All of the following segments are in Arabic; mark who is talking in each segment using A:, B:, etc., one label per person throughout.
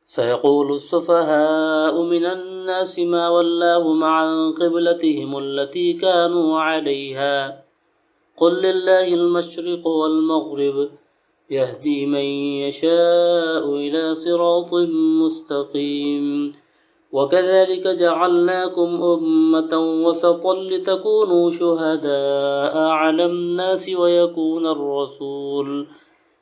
A: سيقول السفهاء من الناس ما ولاهم عن قبلتهم التي كانوا عليها قل لله المشرق والمغرب يهدي من يشاء إلى صراط مستقيم وكذلك جعلناكم أمة وسطا لتكونوا شهداء على الناس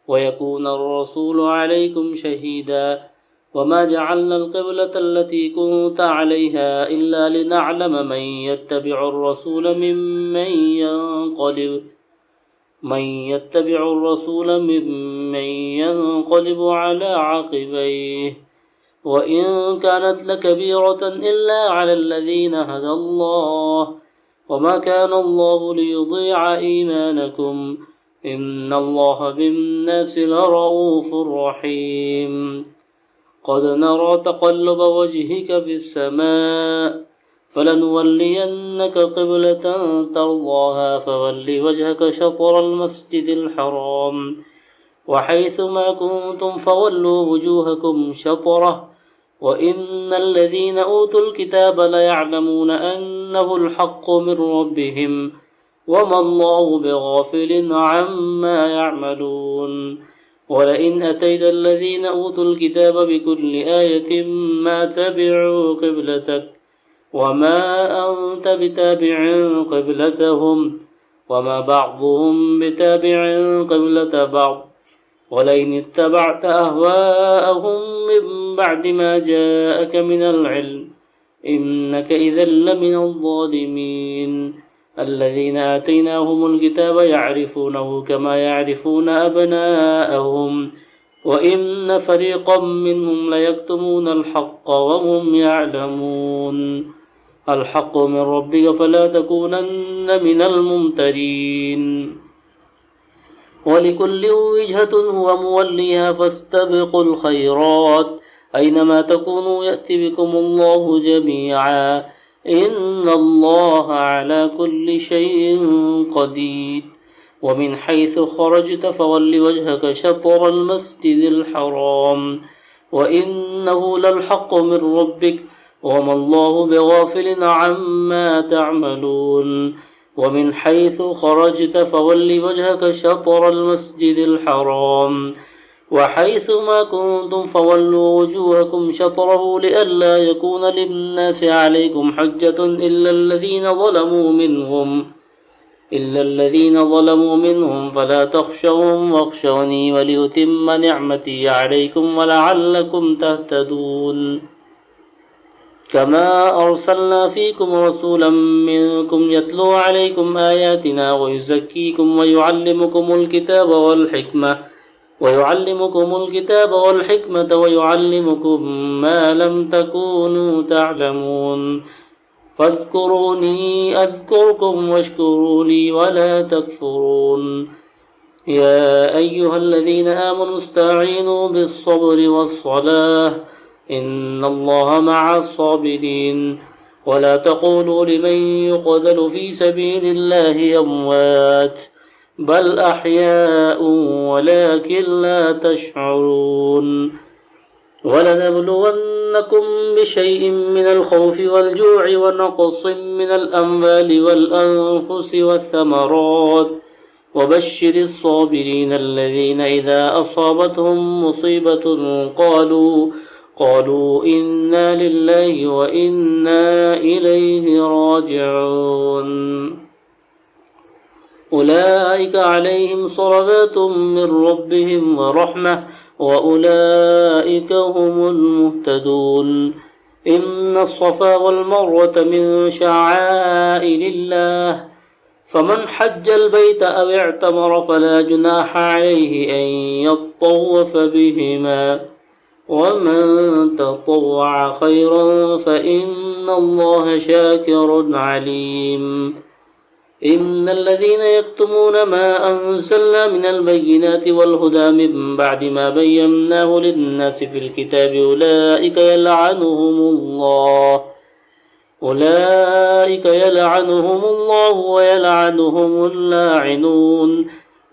A: ويكون الرسول عليكم شهيدا وما جعلنا القبلة التي كنت عليها إلا لنعلم من يتبع الرسول ممن ينقلب على عقبيه وإن كانت لكبيرة إلا على الذين هدى الله وما كان الله ليضيع إيمانكم إن الله بالناس لرؤوف رحيم قد نرى تقلب وجهك في السماء فلنولينك قبلة ترضاها فول وجهك شطر المسجد الحرام وحيث ما كنتم فولوا وجوهكم شطره وإن الذين أوتوا الكتاب ليعلمون أنه الحق من ربهم وما الله بغافل عما يعملون ولئن أتيت الذين أوتوا الكتاب بكل آية ما تبعوا قبلتك وما أنت بتابع قبلتهم وما بعضهم بتابع قبلة بعض ولئن اتبعت أهواءهم من بعد ما جاءك من العلم إنك إذا لمن الظالمين الذين آتيناهم الكتاب يعرفونه كما يعرفون أبناءهم وإن فريقا منهم ليكتمون الحق وهم يعلمون الحق من ربك فلا تكونن من الممترين ولكل وجهة هو موليها فاستبقوا الخيرات أينما تكونوا يأتي بكم الله جميعا إن الله على كل شيء قدير ومن حيث خرجت فول وجهك شطر المسجد الحرام وإنه للحق من ربك وما الله بغافل عما تعملون ومن حيث خرجت فول وجهك شطر المسجد الحرام وحيث ما كنتم فولوا وجوهكم شطره لئلا يكون للناس عليكم حجة إلا الذين ظلموا منهم فلا تخشوهم واخشوني وليتم نعمتي عليكم ولعلكم تهتدون كما أرسلنا فيكم رسولا منكم يتلو عليكم آياتنا ويزكيكم ويعلمكم الكتاب والحكمة ويعلمكم ما لم تكونوا تعلمون فاذكروني أذكركم واشكروا لي ولا تكفرون يا أيها الذين آمنوا استعينوا بالصبر والصلاة إن الله مع الصابرين ولا تقولوا لمن يقتل في سبيل الله أموات بل أحياء ولكن لا تشعرون ولنبلونكم بشيء من الخوف والجوع ونقص من الأموال والأنفس والثمرات وبشر الصابرين الذين إذا أصابتهم مصيبة قالوا إنا لله وإنا إليه راجعون أولئك عليهم صلوات من ربهم ورحمة وأولئك هم المهتدون إن الصفا والمروة من شعائر الله فمن حج البيت أو اعتمر فلا جناح عليه أن يطوف بهما ومن تطوع خيرا فإن الله شاكر عليم إن الذين يكتمون ما أنزلنا من البينات والهدى من بعد ما بيناه للناس في الكتاب أولئك يلعنهم الله ويلعنهم اللاعنون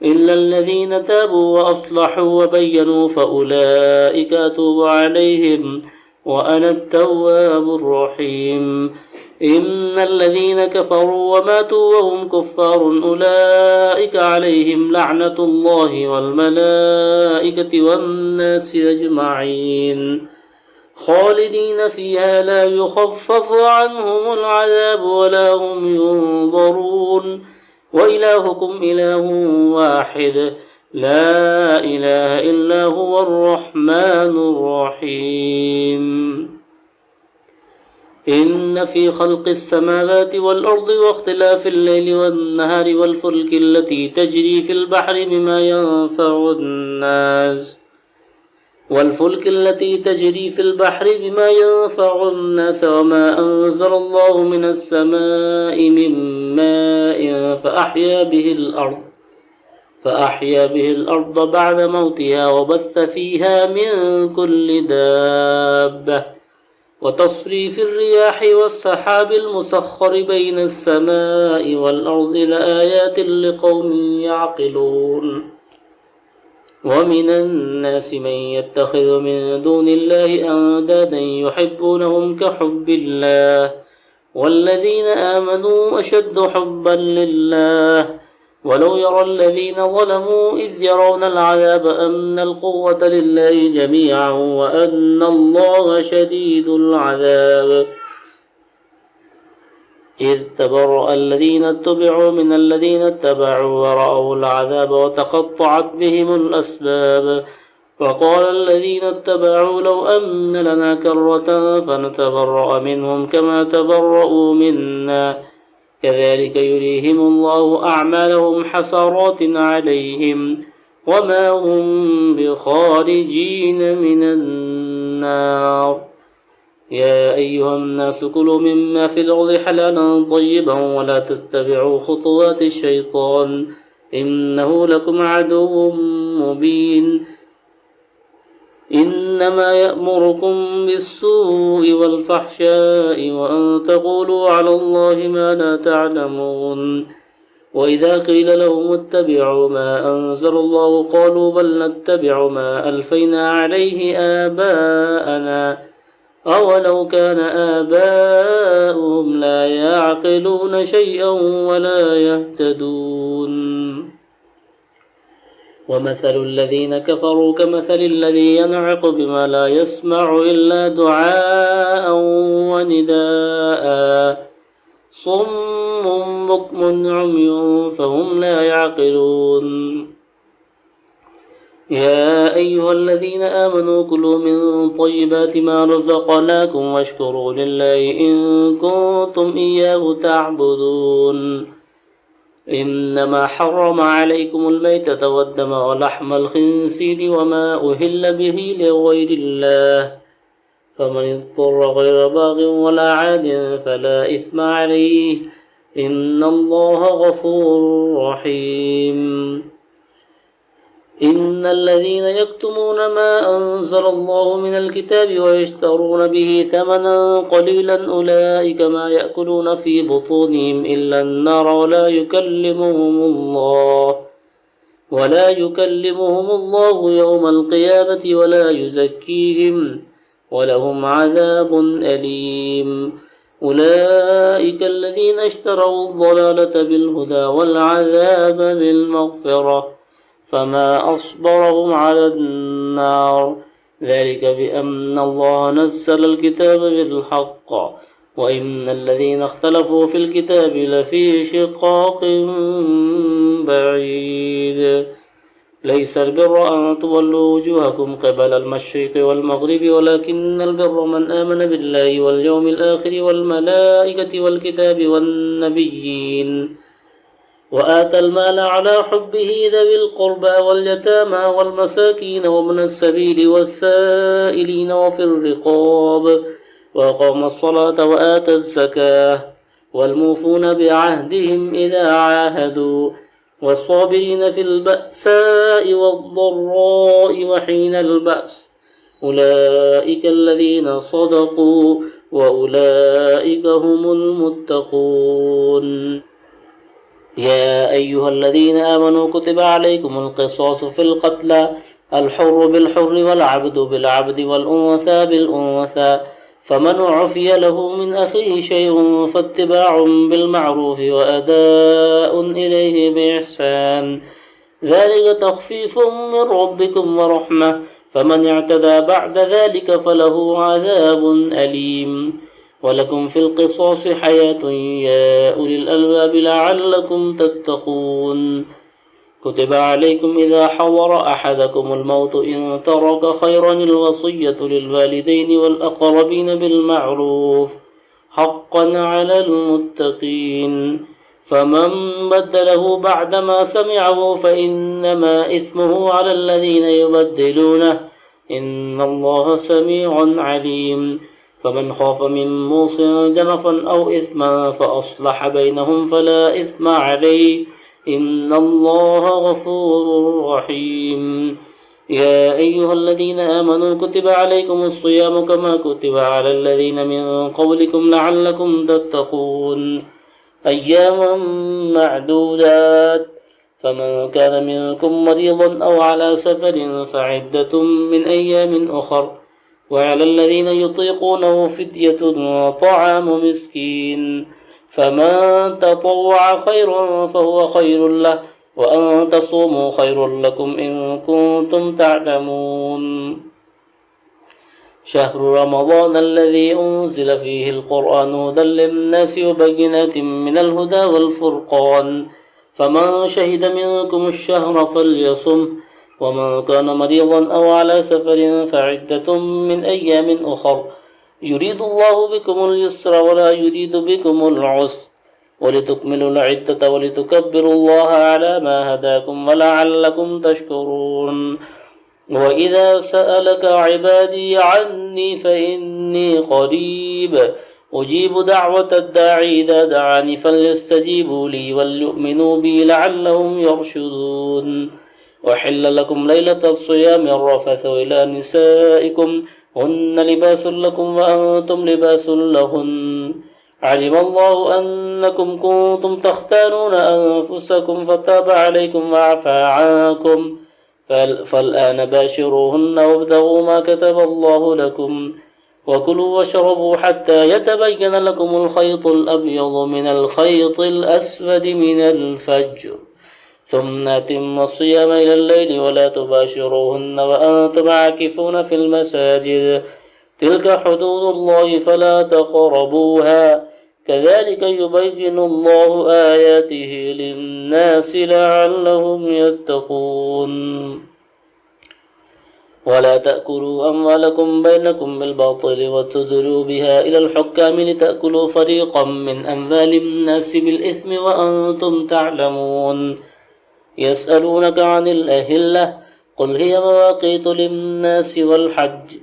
A: إلا الذين تابوا وأصلحوا وبينوا فأولئك أتوب عليهم وأنا التواب الرحيم. إن الذين كفروا وماتوا وهم كفار أولئك عليهم لعنة الله والملائكة والناس أجمعين خالدين فيها لا يخفف عنهم العذاب ولا هم ينظرون وإلهكم إله واحد لا إله إلا هو الرحمن الرحيم. إن في خلق السماوات والأرض واختلاف الليل والنهار والفلك التي تجري في البحر بما ينفع الناس وما أنزل الله من السماء من ماء فأحيا به الأرض بعد موتها وبث فيها من كل دابة وتصريف الرياح والسحاب المسخر بين السماء والأرض لآيات لقوم يعقلون. ومن الناس من يتخذ من دون الله أندادا يحبونهم كحب الله والذين آمنوا أشد حبا لله ولو يرى الذين ظلموا إذ يرون العذاب أن القوة لله جميعا وأن الله شديد العذاب. إذ تبرأ الذين اتبعوا من الذين اتبعوا ورأوا العذاب وتقطعت بهم الأسباب وقال الذين اتبعوا لو أن لنا كرة فنتبرأ منهم كما تبرؤوا منا كذلك يريهم الله أعمالهم حسرات عليهم وما هم بخارجين من النار. يا أيها الناس كلوا مما في الأرض حلالا طيبا ولا تتبعوا خطوات الشيطان إنه لكم عدو مبين. إنما يأمركم بالسوء والفحشاء وأن تقولوا على الله ما لا تعلمون. وإذا قيل لهم اتبعوا ما أنزل الله قالوا بل نتبع ما ألفينا عليه آباءنا أولو كان آباؤهم لا يعقلون شيئا ولا يهتدون. ومثل الذين كفروا كمثل الذي ينعق بما لا يسمع إلا دعاء ونداء صم بكم عمي فهم لا يعقلون. يا أيها الذين آمنوا كلوا من طيبات ما رزقناكم واشكروا لله إن كنتم إياه تعبدون. إنما حرم عليكم الميتة والدم ولحم الخنزير وما أهل به لغير الله فمن اضطر غير باغ ولا عاد فلا إثم عليه إن الله غفور رحيم. إن الذين يكتمون ما أنزل الله من الكتاب ويشترون به ثمنا قليلا أولئك ما يأكلون في بطونهم إلا النار ولا يكلمهم الله يوم القيامة ولا يزكيهم ولهم عذاب أليم. أولئك الذين اشتروا الضلالة بالهدى والعذاب بالمغفرة فما أصبرهم على النار ذلك بأن الله نزل الكتاب بالحق وإن الذين اختلفوا في الكتاب لفي شقاق بعيد. ليس البر أن تولوا وجوهكم قبل المشرق والمغرب ولكن البر من آمن بالله واليوم الآخر والملائكة والكتاب والنبيين وآتى المال على حبه ذوي القربى واليتامى والمساكين وابن السبيل والسائلين وفي الرقاب وأقام الصلاة وآتى الزكاة والموفون بعهدهم إذا عاهدوا والصابرين في البأساء والضراء وحين البأس أولئك الذين صدقوا وأولئك هم المتقون. يا أيها الذين آمنوا كتب عليكم القصاص في القتلى الحر بالحر والعبد بالعبد والأنثى بالأنثى فمن عفي له من أخيه شيء فاتباع بالمعروف وأداء إليه بإحسان ذلك تخفيف من ربكم ورحمة فمن اعتدى بعد ذلك فله عذاب أليم ولكم في القصاص حياة يا أولي الألباب لعلكم تتقون كتب عليكم إذا حضر أحدكم الموت إن ترك خيرا الوصية للوالدين والأقربين بالمعروف حقا على المتقين فمن بدله بعدما سمعه فإنما إثمه على الذين يبدلونه إن الله سميع عليم فمن خاف من موص جنفا أو إثما فأصلح بينهم فلا إثم عليه إن الله غفور رحيم يا أيها الذين آمنوا كتب عليكم الصيام كما كتب على الذين من قبلكم لعلكم تتقون أياما معدودات فمن كان منكم مريضا أو على سفر فعدة من أيام أخر وعلى الذين يطيقونه فدية طعام مسكين فمن تطوع خيرا فهو خير له وأن تصوموا خير لكم إن كنتم تعلمون شهر رمضان الذي أنزل فيه القرآن هدى للناس وبينات من الهدى والفرقان فمن شهد منكم الشهر فليصم ومن كان مريضا أو على سفر فعدة من أيام أخر يريد الله بكم اليسر ولا يريد بكم العسر ولتكملوا العدة ولتكبروا الله على ما هداكم ولعلكم تشكرون وإذا سألك عبادي عني فإني قريب أجيب دعوة الداعي إذا دعاني فليستجيبوا لي وليؤمنوا بي لعلهم يرشدون وحل لكم ليلة الصيام الرفث إلى نسائكم هن لباس لكم وأنتم لباس لهن علم الله أنكم كنتم تختانون أنفسكم فتاب عليكم وعفى عنكم فالآن باشروهن وابتغوا ما كتب الله لكم وكلوا واشربوا حتى يتبين لكم الخيط الأبيض من الخيط الأسود من الفجر ثم أتموا الصيام إلى الليل ولا تباشروهن وأنتم عاكفون في المساجد تلك حدود الله فلا تقربوها كذلك يبين الله آياته للناس لعلهم يتقون ولا تأكلوا أموالكم بينكم بالباطل وتدلوا بها إلى الحكام لتأكلوا فريقا من أموال الناس بالإثم وأنتم تعلمون يسألونك عن الأهلة قل هي مواقيت للناس والحج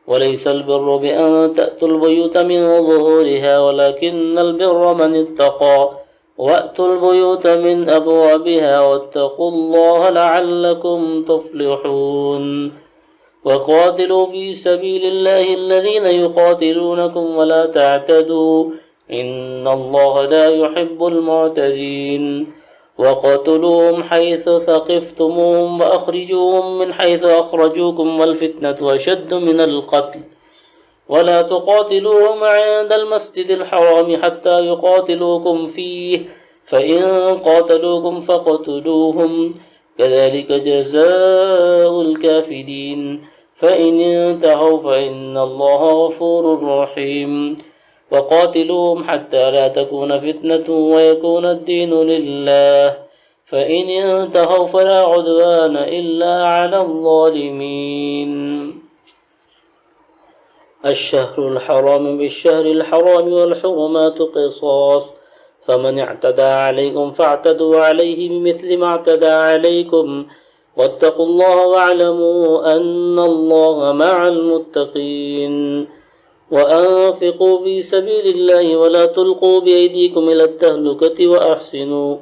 A: وليس البر بأن تأتوا البيوت من ظهورها ولكن البر من اتقى وأتوا البيوت من أبوابها واتقوا الله لعلكم تفلحون وقاتلوا في سبيل الله الذين يقاتلونكم ولا تعتدوا إن الله لا يحب المعتدين وقتلوهم حيث ثقفتموهم وأخرجوهم من حيث أخرجوكم والفتنة أشد من القتل ولا تقاتلوهم عند المسجد الحرام حتى يقاتلوكم فيه فإن قاتلوكم فاقتلوهم كذلك جزاء الكافرين فإن انتهوا فإن الله غفور رحيم وقاتلوهم حتى لا تكون فتنة ويكون الدين لله فإن انتهوا فلا عدوان إلا على الظالمين الشهر الحرام بالشهر الحرام والحرمات قصاص فمن اعتدى عليكم فاعتدوا عليه بمثل ما اعتدى عليكم واتقوا الله واعلموا أن الله مع المتقين وأنفقوا في سبيل الله ولا تلقوا بأيديكم إلى التهلكة وأحسنوا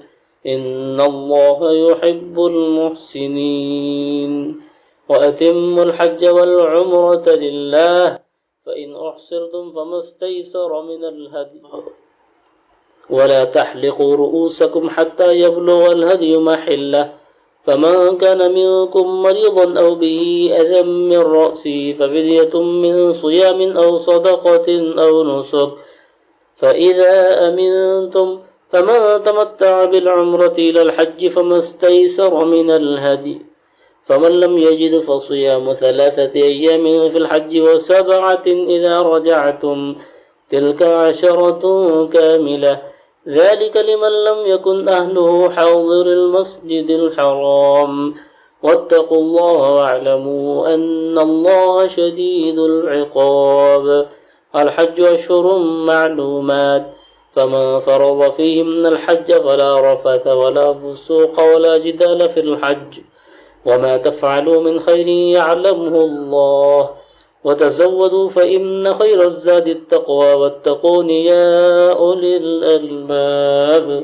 A: إن الله يحب المحسنين وأتموا الحج والعمرة لله فإن أحصرتم فما استيسر من الهدي ولا تحلقوا رؤوسكم حتى يبلغ الهدي محله، فمن كان منكم مريضا أو به أذى من رأسه ففدية من صيام أو صدقة أو نسك، فإذا أمنتم فمن تمتع بالعمرة إلى الحج فما استيسر من الهدي، فمن لم يجد فصيام 3 أيام في الحج و7 إذا رجعتم، تلك 10 كاملة، ذلك لمن لم يكن أهله حاضر المسجد الحرام، واتقوا الله واعلموا أن الله شديد العقاب. الحج أشهر معلومات، فمن فرض فيهن الحج فلا رفث ولا فسوق ولا جدال في الحج، وما تفعلوا من خير يعلمه الله، وتزودوا فإن خير الزاد التقوى واتقون يا أولي الألباب.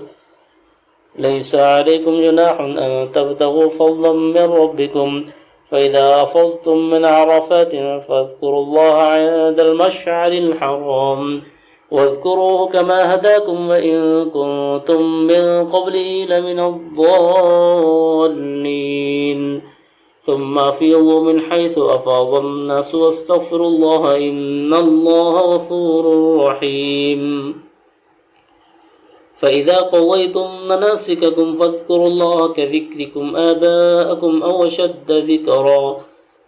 A: ليس عليكم جناح أن تبتغوا فضلا من ربكم، فإذا أفضتم من عرفات فاذكروا الله عند المشعر الحرام، واذكروه كما هداكم وإن كنتم من قبله لمن الضالين، ثم أفيضوا من حيث أفاض الناس واستغفروا الله إن الله غفور رحيم. فإذا قضيتم مناسككم فاذكروا الله كذكركم آباءكم أو أشد ذكرا،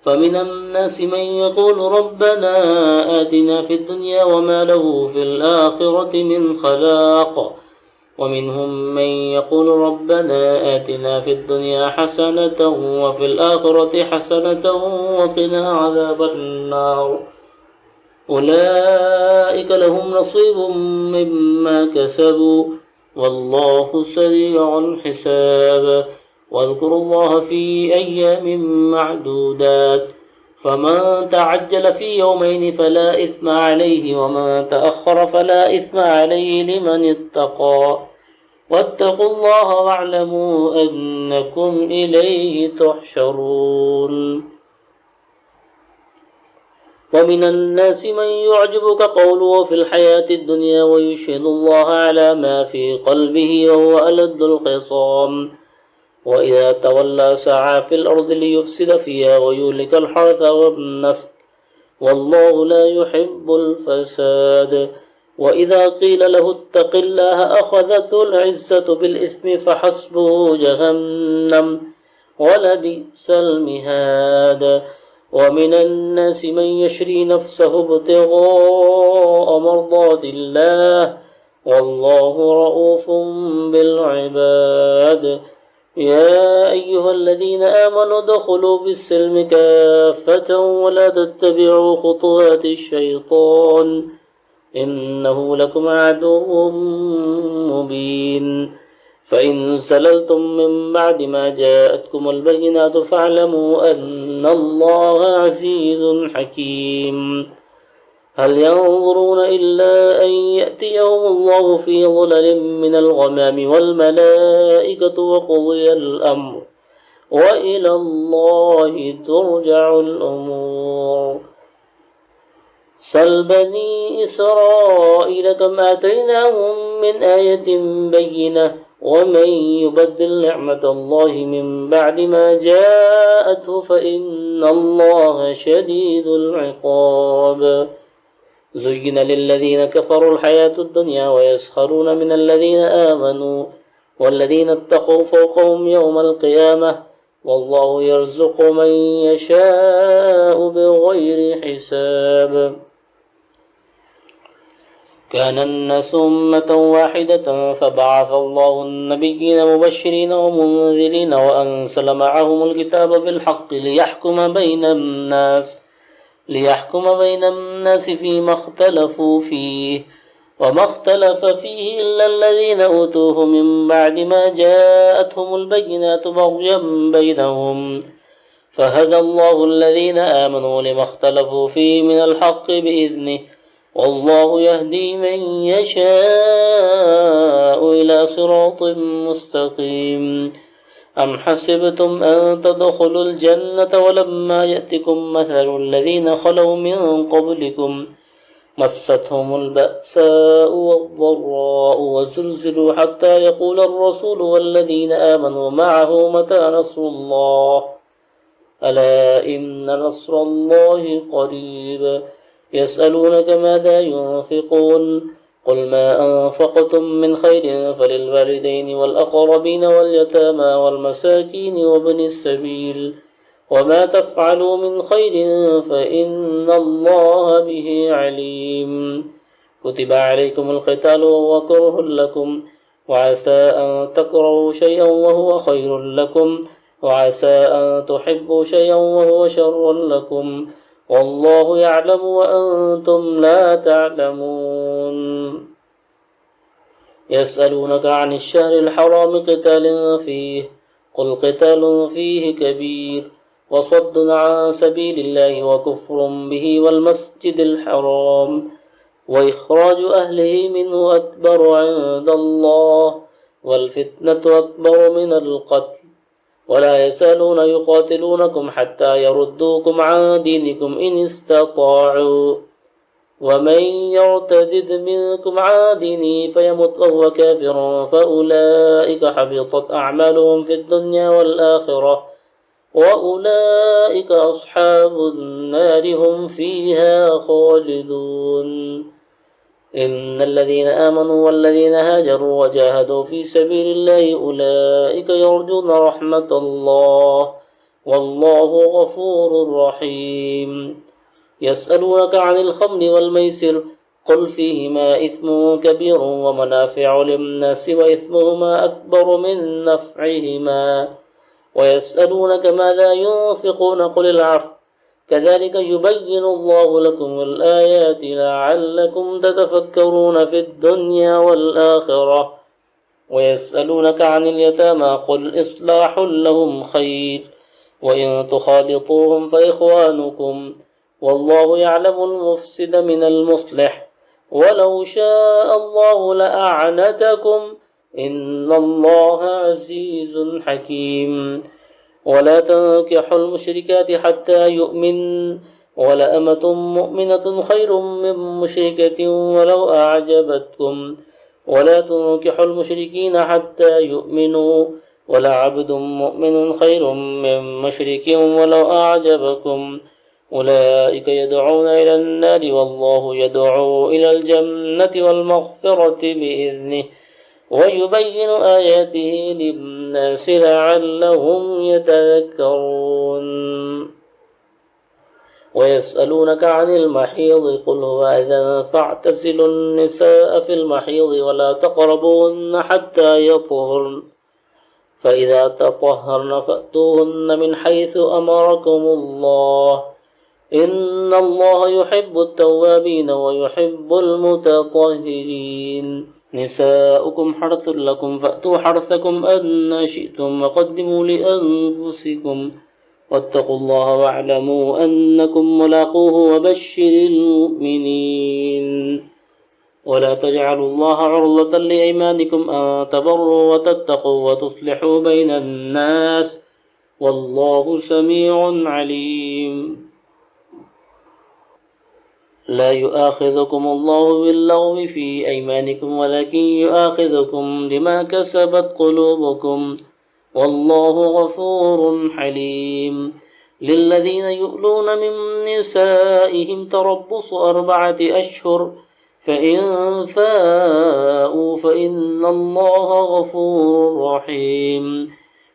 A: فمن الناس من يقول ربنا آتنا في الدنيا وما له في الآخرة من خلاق، ومنهم من يقول ربنا آتنا في الدنيا حسنة وفي الآخرة حسنة وقنا عذاب النار، أولئك لهم نصيب مما كسبوا والله سريع الحساب. واذكروا الله في أيام معدودات، فمن تعجل في يومين فلا إثم عليه ومن تأخر فلا إثم عليه لمن اتقى، واتقوا الله واعلموا أنكم إليه تحشرون. ومن الناس من يعجبك قوله في الحياة الدنيا ويشهد الله على ما في قلبه وهو ألد الخصام، وإذا تولى سعى في الأرض ليفسد فيها ويهلك الحرث والنسل، والله لا يحب الفساد. وإذا قيل له اتق الله أخذته العزة بالإثم فحسبه جهنم ولبئس المهاد. ومن الناس من يشري نفسه ابتغاء مرضات الله والله رؤوف بالعباد. يا أيها الذين آمنوا ادخلوا في السلم كافة ولا تتبعوا خطوات الشيطان إنه لكم عدو مبين. فإن زللتم من بعد ما جاءتكم البينات فاعلموا أن الله عزيز حكيم. هل ينظرون إلا أن يأتيهم الله في ظلل من الغمام والملائكة وقضي الأمر وإلى الله ترجع الأمور. سل بني إسرائيل كم آتيناهم من آية بينة ومن يبدل نعمة الله من بعد ما جاءته فإن الله شديد العقاب. زين للذين كفروا الحياة الدنيا ويسخرون من الذين آمنوا والذين اتقوا فوقهم يوم القيامة والله يرزق من يشاء بغير حساب. كان الناس أمة واحدة فبعث الله النبيين مبشرين ومنذرين وأنزل معهم الكتاب بالحق ليحكم بين الناس فيما اختلفوا فيه وما اختلف فيه إلا الذين أوتوه من بعد ما جاءتهم البينات بغيا بينهم فهدى الله الذين آمنوا لما اختلفوا فيه من الحق بإذنه والله يهدي من يشاء إلى صراط مستقيم. أم حسبتم أن تدخلوا الجنة ولما يأتكم مثل الذين خلوا من قبلكم مستهم البأساء والضراء وزلزلوا حتى يقول الرسول والذين آمنوا معه متى نصر الله ألا إن نصر الله قريب يسألونك ماذا ينفقون قل ما أنفقتم من خير فللوالدين والأقربين واليتامى والمساكين وابن السبيل وما تفعلوا من خير فإن الله به عليم كتب عليكم القتال وهو كره لكم وعسى أن تكرهوا شيئا وهو خير لكم وعسى أن تحبوا شيئا وهو شر لكم والله يعلم وأنتم لا تعلمون يسألونك عن الشهر الحرام قتال فيه قل قتال فيه كبير وصد عن سبيل الله وكفر به والمسجد الحرام وإخراج أهله منه أكبر عند الله والفتنة أكبر من القتل ولا يزالون يقاتلونكم حتى يردوكم عن دينكم إن استطاعوا ومن يرتد منكم عن دينه فيمت وهو كافر فأولئك حبطت أعمالهم في الدنيا والآخرة وأولئك أصحاب النار هم فيها خالدون إن الذين آمنوا والذين هاجروا وجاهدوا في سبيل الله أولئك يرجون رحمة الله والله غفور رحيم يسألونك عن الخمر والميسر قل فيهما إثم كبير ومنافع للناس وإثمهما أكبر من نفعهما ويسألونك ماذا ينفقون قل العفو كذلك يبين الله لكم الآيات لعلكم تتفكرون في الدنيا والآخرة ويسألونك عن اليتامى قل إصلاح لهم خير وإن تخالطوهم فإخوانكم والله يعلم المفسد من المصلح ولو شاء الله لأعنتكم إن الله عزيز حكيم ولا تنكحوا المشركات حتى يؤمن ولأمة مؤمنة خير من مشركة ولو أعجبتكم ولا تنكحوا المشركين حتى يؤمنوا ولعبد مؤمن خير من مشرك ولو أعجبكم أولئك يدعون إلى النار والله يدعو إلى الجنة والمغفرة بإذنه ويبين آياته للناس لعلهم يتذكرون ويسألونك عن المحيض قل هو أذى فاعتزلوا النساء في المحيض ولا تقربوهن حتى يطهرن فإذا تطهرن فأتوهن من حيث أمركم الله إن الله يحب التوابين ويحب المتطهرين نساؤكم حرث لكم فأتوا حرثكم أن شئتم وقدموا لأنفسكم واتقوا الله واعلموا أنكم ملاقوه وبشر المؤمنين ولا تجعلوا الله عرضة لأيمانكم أن تبروا وتتقوا وتصلحوا بين الناس والله سميع عليم لا يؤاخذكم الله باللغو في أيمانكم ولكن يؤاخذكم بما كسبت قلوبكم والله غفور حليم للذين يؤلون من نسائهم تربص 4 أشهر فإن فاءوا فإن الله غفور رحيم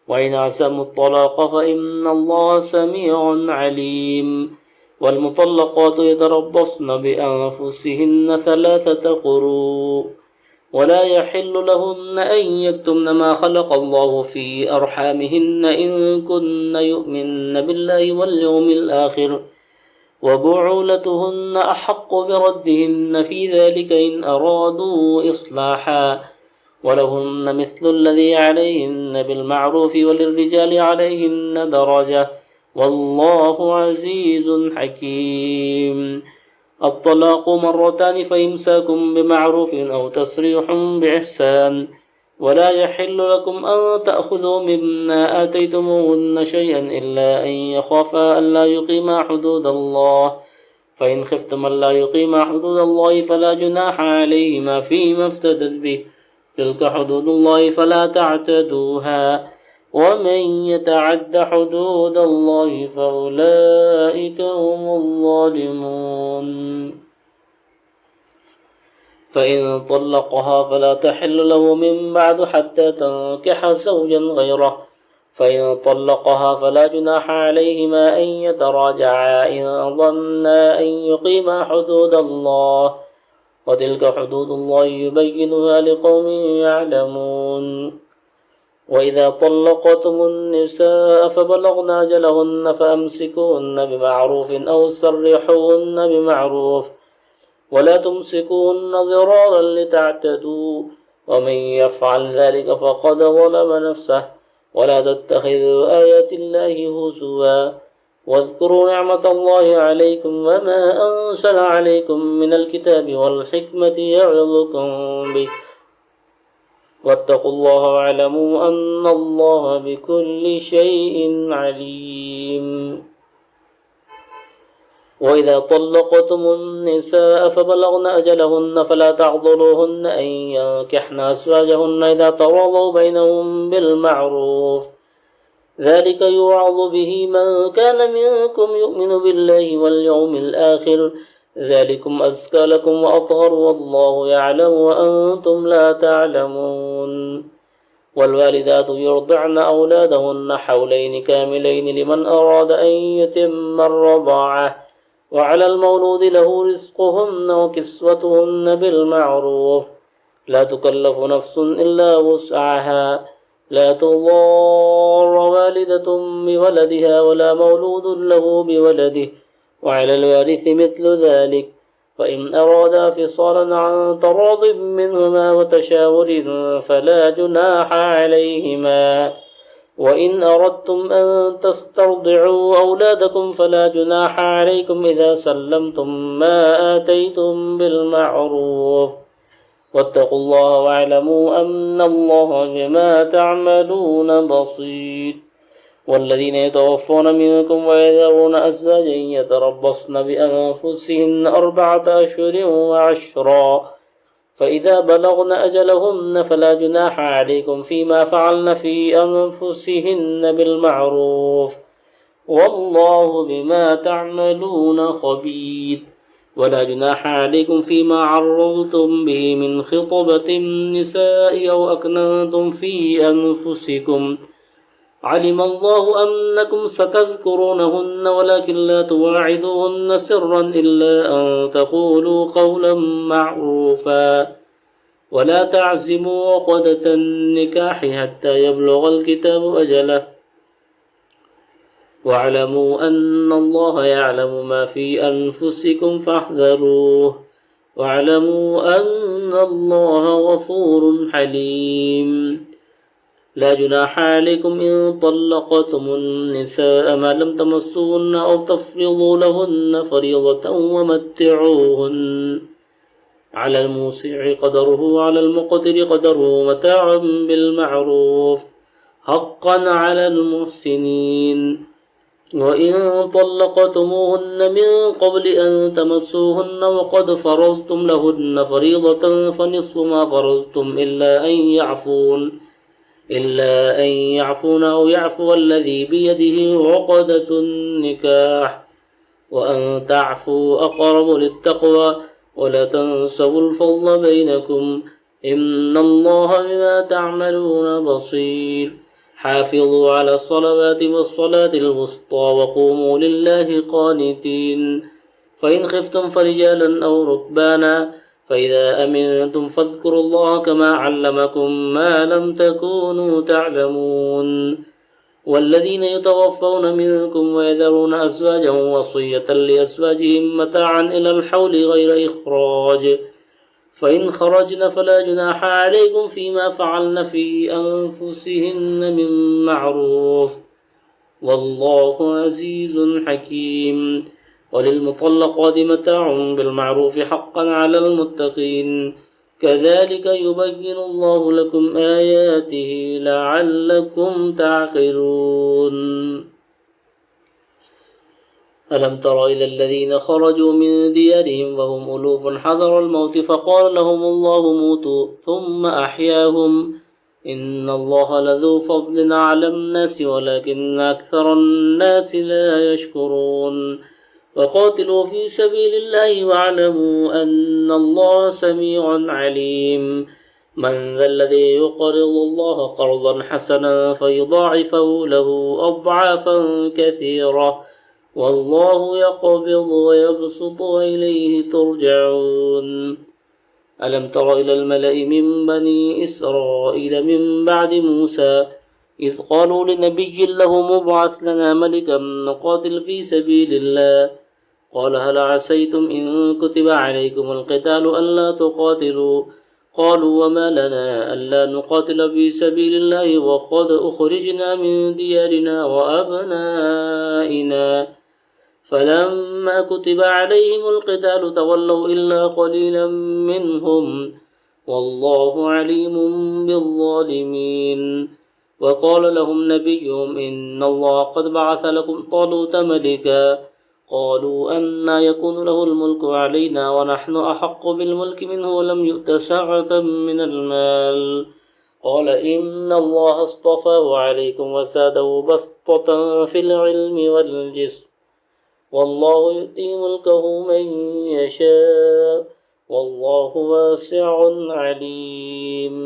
A: وإن عزموا الطلاق فإن الله سميع عليم والمطلقات يتربصن بأنفسهن 3 قروء ولا يحل لهن أن يكتمن ما خلق الله في أرحامهن إن كن يؤمن بالله واليوم الآخر وبعولتهن أحق بردهن في ذلك إن أرادوا إصلاحا ولهن مثل الذي عليهن بالمعروف وللرجال عليهن درجة والله عزيز حكيم الطلاق 2 فإمساكم بمعروف أو تسريح بإحسان ولا يحل لكم أن تأخذوا مما آتيتموهن شيئا إلا أن يخافا ألا يقيما حدود الله فإن خفتم ألا يقيما حدود الله فلا جناح عليهما فيما افتدت به، تلك حدود الله فلا تعتدوها، ومن يتعد حدود الله فأولئك هم الظالمون. فإن طلقها فلا تحل له من بعد حتى تنكح زوجا غيره، فإن طلقها فلا جناح عليهما أن يتراجعا إن ظنا أن يقيما حدود الله، وتلك حدود الله يبينها لقوم يعلمون. وإذا طلقتم النساء فبلغن أجلهن فأمسكوهن بمعروف أو سرحوهن بمعروف، ولا تمسكوهن ضرارا لتعتدوا، ومن يفعل ذلك فقد ظلم نفسه. ولا تتخذوا آيات الله هزوا، واذكروا نعمة الله عليكم وما أنزل عليكم من الكتاب والحكمة يعظكم به، واتقوا الله واعلموا أن الله بكل شيء عليم. وإذا طلقتم النساء فبلغن أجلهن فلا تعضلوهن أن ينكحن أزواجهن إذا تراضوا بينهم بالمعروف، ذلك يوعظ به من كان منكم يؤمن بالله واليوم الآخر، ذلكم أزكى لكم وأطهر والله يعلم وأنتم لا تعلمون. والوالدات يرضعن أولادهن حولين كاملين لمن أراد أن يتم الرضاعة، وعلى المولود له رزقهن وكسوتهن بالمعروف، لا تكلف نفس إلا وسعها، لا تضار والدة بولدها ولا مولود له بولده، وعلى الوارث مثل ذلك، فإن أرادا فصالا عن تراض منهما وتشاور فلا جناح عليهما. وإن أردتم أن تسترضعوا أولادكم فلا جناح عليكم إذا سلمتم ما آتيتم بالمعروف، واتقوا الله واعلموا أن الله بما تعملون بصير. والذين يتوفون منكم ويذرون أزواجا يتربصن بأنفسهن 4 أشهر وعشرا، فإذا بلغن أجلهن فلا جناح عليكم فيما فعلن في أنفسهن بالمعروف، والله بما تعملون خبير. ولا جناح عليكم فيما عرضتم به من خطبة النساء أو أكننتم في أنفسكم، علم الله أنكم ستذكرونهن ولكن لا تواعدوهن سرا إلا أن تقولوا قولا معروفا، ولا تعزموا عقدة النكاح حتى يبلغ الكتاب أجله، واعلموا أن الله يعلم ما في أنفسكم فاحذروه، واعلموا أن الله غفور حليم. لا جناح عليكم إن طلقتم النساء ما لم تمسوهن أو تفرضوا لهن فريضة ومتعوهن، على الموسع قدره وعلى المقتر قدره متاعا بالمعروف، حقا على المحسنين. وإن طلقتموهن من قبل أن تمسوهن وقد فرضتم لهن فريضة فنصف ما فرضتم إلا أن يعفون أو يعفو الذي بيده عقدة النكاح، وأن تعفوا أقرب للتقوى، ولا تنسوا الفضل بينكم، إن الله بما تعملون بصير. حافظوا على الصلوات والصلاة الوسطى وقوموا لله قانتين. فإن خفتم فرجالا أو ركبانا فإذا أمنتم فاذكروا الله كما علمكم ما لم تكونوا تعلمون. والذين يتوفون منكم ويذرون أزواجا وصية لأزواجهم متاعا إلى الحول غير إخراج، فإن خرجن فلا جناح عليكم فيما فعلن في أنفسهن من معروف، والله عزيز حكيم. وللمطلقات متاع بالمعروف حقا على المتقين، كذلك يبين الله لكم آياته لعلكم تعقلون. ألم تر إلى الذين خرجوا من ديارهم وهم ألوف حذر الموت فقال لهم الله موتوا ثم أحياهم إن الله لذو فضل على الناس ولكن أكثر الناس لا يشكرون وقاتلوا في سبيل الله واعلموا أن الله سميع عليم من ذا الذي يقرض الله قرضا حسنا فيضاعفه له أضعافا كثيرة والله يقبض ويبسط وإليه ترجعون ألم تر إلى الملأ من بني إسرائيل من بعد موسى إذ قالوا لنبي له مبعث لنا ملكا نقاتل في سبيل الله قال هل عسيتم إن كتب عليكم القتال ألا تقاتلوا قالوا وما لنا ألا نقاتل في سبيل الله وقد أخرجنا من ديارنا وأبنائنا فلما كتب عليهم القتال تولوا إلا قليلا منهم والله عليم بالظالمين وقال لهم نبيهم إن الله قد بعث لكم طالوت ملكا قالوا أنى يكون له الملك علينا ونحن أحق بالملك منه ولم يؤت سعة من المال قال إن الله اصطفاه عليكم وزاده بسطة في العلم والجسم والله يؤتي ملكه من يشاء والله واسع عليم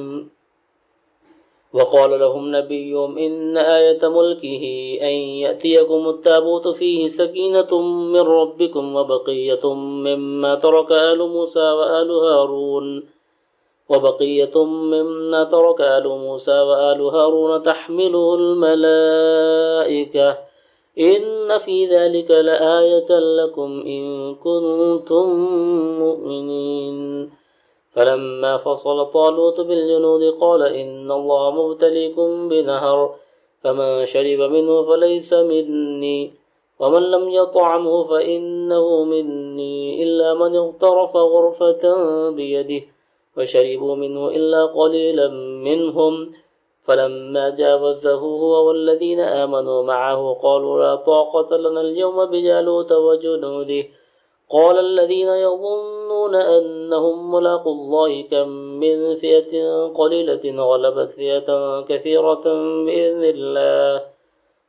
A: وقال لهم نبيهم إن آية ملكه أن يأتيكم التابوت فيه سكينة من ربكم وبقية مما ترك آل موسى وآل هارون تحمله الملائكة إن في ذلك لآية لكم إن كنتم مؤمنين فلما فصل طالوت بالجنود قال إن الله مبتليكم بنهر فمن شرب منه فليس مني ومن لم يطعمه فإنه مني إلا من اغترف غرفة بيده وشربوا منه إلا قليلا منهم فلما جاوزه هو والذين آمنوا معه قالوا لا طاقة لنا اليوم بجالوت وجنوده قال الذين يظنون أنهم ملاقوا الله كم من فئة قليلة غلبت فئة كثيرة بإذن الله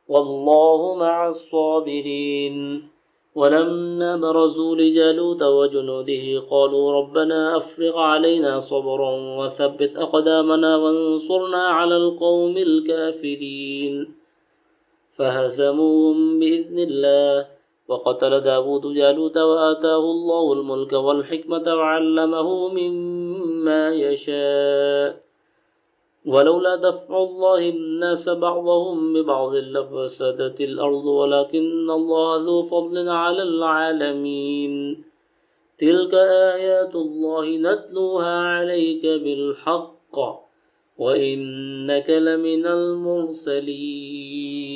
A: والله مع الصابرين ولما برزوا لجالوت وجنوده قالوا ربنا أفرغ علينا صبرا وثبت أقدامنا وانصرنا على القوم الكافرين فهزموهم بإذن الله وقتل داود جالوت وآتاه الله الملك والحكمة وعلمه مما يشاء ولولا دفع الله الناس بعضهم ببعض لفسدت الأرض ولكن الله ذو فضل على العالمين تلك آيات الله نتلوها عليك بالحق وإنك لمن المرسلين